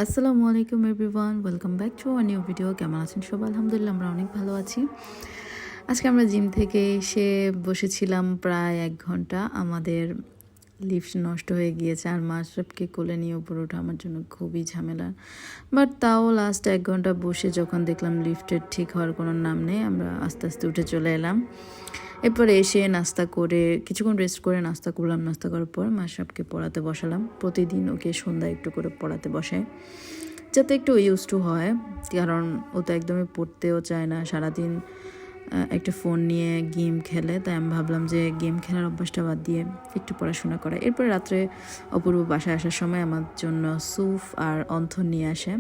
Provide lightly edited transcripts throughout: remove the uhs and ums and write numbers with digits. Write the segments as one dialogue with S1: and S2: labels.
S1: আসসালামু আলাইকুম everyone, welcome back to a new video. কেমন আছেন সবাই? আলহামদুলিল্লাহ আমরা অনেক ভালো আছি। আজকে আমরা জিম থেকে এসে বসেছিলাম প্রায় 1 ঘন্টা। আমাদের লিফট নষ্ট হয়ে গিয়েছে আর মাশরাফকে কোলে নিয়ে উপরে ওঠা আমার জন্য খুবই ঝামেলা। বাট তাও লাস্ট 1 ঘন্টা বসে যখন দেখলাম লিফটের ঠিক হওয়ার কোনো নাম নেই, আমরা আস্তে আস্তে উঠে চলে এলাম। এরপরে এসে নাস্তা করে কিছুক্ষণ রেস্ট করে নাস্তা করলাম। নাস্তা করার পর মাশরাফকে পড়াতে বসালাম। প্রতিদিন ওকে সন্ধ্যায় একটু করে পড়াতে বসাই, যাতে একটু ইউজ টু হয়, কারণ ও তো একদমই পড়তেও চায় না, সারাদিন একটা ফোন নিয়ে গেম খেলে। তাই আমি ভাবলাম যে গেম খেলার অভ্যাসটা বাদ দিয়ে একটু পড়াশোনা করা। এরপরে রাত্রে অপূর্ব বাসায় আসার সময় আমার জন্য স্যুপ আর অন্থন নিয়ে আসে।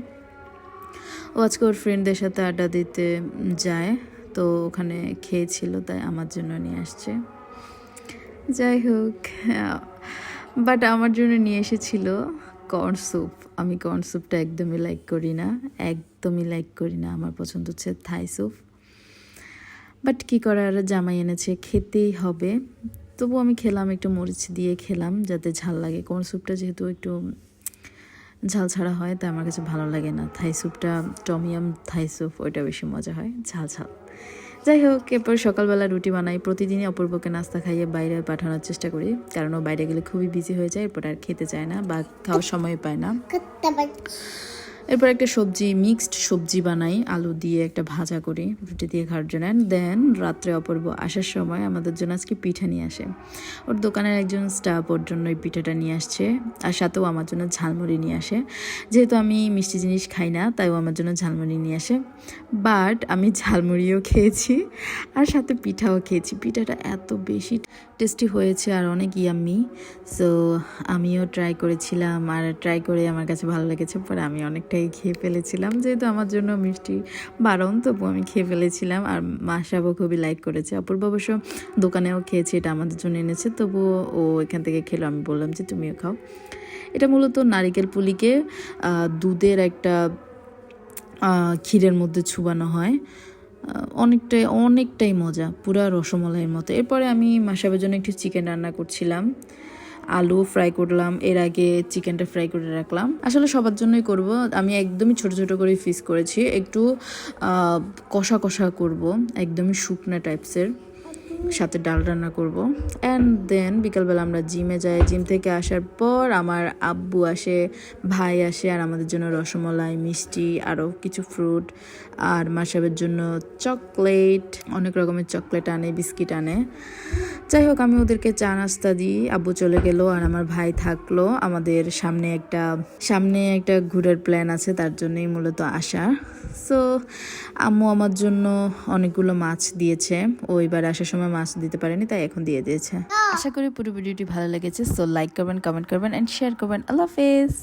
S1: ও আজকে ওর ফ্রেন্ডদের সাথে আড্ডা দিতে যায়, তো ওখানে খেয়েছিল, তাই আমার জন্য নিয়ে আসছে। যাই হোক, বাট আমার জন্য নিয়ে এসেছিল কর্ন স্যুপ। আমি কর্ন স্যুপটা একদমই লাইক করি না, একদমই লাইক করি না। আমার পছন্দ হচ্ছে থাই স্যুপ। বাট কী করার, জামাই এনেছে, খেতেই হবে। তবু আমি খেলাম, একটু মরিচ দিয়ে খেলাম যাতে ঝাল লাগে। কর্ন স্যুপটা যেহেতু একটু ঝাল ছাড়া হয়, তাই আমার কাছে ভালো লাগে না। থাই স্যুপটা, টমিয়াম থাই স্যুপ, ওইটা বেশি মজা হয়, ঝাল ঝাল। যাই হোক, এরপর সকালবেলা রুটি বানাই। প্রতিদিনই অপূর্বকে নাস্তা খাইয়ে বাইরে পাঠানোর চেষ্টা করি, কারণ ও বাইরে গেলে খুবই বিজি হয়ে যায়, এরপর আর খেতে চায় না বা খাওয়ার সময় পায় না। এরপর একটা সবজি, মিক্সড সবজি বানাই, আলু দিয়ে একটা ভাজা করি রুটি দিয়ে খাওয়ার জন্য। অ্যান্ড দেন রাত্রে অপূর্ব আসার সময় আমাদের জন্য আজকে পিঠা নিয়ে আসে। ওর দোকানের একজন স্টাফ ওর জন্য এই পিঠাটা নিয়ে আসছে, আর সাথেও আমার জন্য ঝালমুড়ি নিয়ে আসে। যেহেতু আমি মিষ্টি জিনিস খাই না, তাই ও আমার জন্য ঝালমুড়ি নিয়ে আসে। বাট আমি ঝালমুড়িও খেয়েছি আর সাথে পিঠাও খেয়েছি। পিঠাটা এত বেশি টেস্টি হয়েছে আর অনেক ইয়াম্মি। সো আমিও ট্রাই করেছিলাম, আর ট্রাই করে আমার কাছে ভালো লেগেছে। পরে আমি অনেকটাই খেয়ে ফেলেছিলাম, যেহেতু আমার জন্য মিষ্টি বারণ, তবু আমি খেয়ে ফেলেছিলাম। আর মাশরাফও খুবই লাইক করেছে। অপূর্ব অবশ্য দোকানেও খেয়েছে, এটা আমাদের জন্য এনেছে, তবুও ও এখান থেকে খেলো। আমি বললাম যে তুমিও খাও। এটা মূলত নারিকেল পুলিকে দুধের একটা ক্ষীরের মধ্যে ছুবানো হয়। অনেকটাই মজা, পুরা রসমালাইয়ের মতো। এরপরে আমি মাশরাফের জন্য একটু চিকেন রান্না করছিলাম, আলু ফ্রাই করলাম। এর আগে চিকেনটা ফ্রাই করে রাখলাম। আসলে সবার জন্যই করব। আমি একদমই ছোট ছোট করে পিস করেছি, একটু কষা কষা করব, একদমই শুকনা টাইপসের, সাথে ডাল রান্না করব। অ্যান্ড দেন বিকালবেলা আমরা জিমে যাই। জিম থেকে আসার পর আমার আব্বু আসে, ভাই আসে, আর আমাদের জন্য রসমালাই, মিষ্টি, আরও কিছু ফ্রুট, আর মাশরাফের জন্য চকলেট, অনেক রকমের চকলেট আনে, বিস্কিট আনে। যাই হোক, আমি ওদেরকে চা নাস্তা দিই। আব্বু চলে গেল আর আমার ভাই থাকলো। আমাদের সামনে একটা ঘোরার প্ল্যান আছে, তার জন্যই মূলত আসা। সো আম্মু আমার জন্য অনেকগুলো মাছ দিয়েছে। ও এবার আসার সময় মাছ দিতে পারেনি, তাই এখন দিয়ে দিয়েছে। আশা করি পুরো ভিডিওটি ভালো লেগেছে। সো লাইক করবেন, কমেন্ট করবেন অ্যান্ড শেয়ার করবেন। আল্লাহ হাফেজ।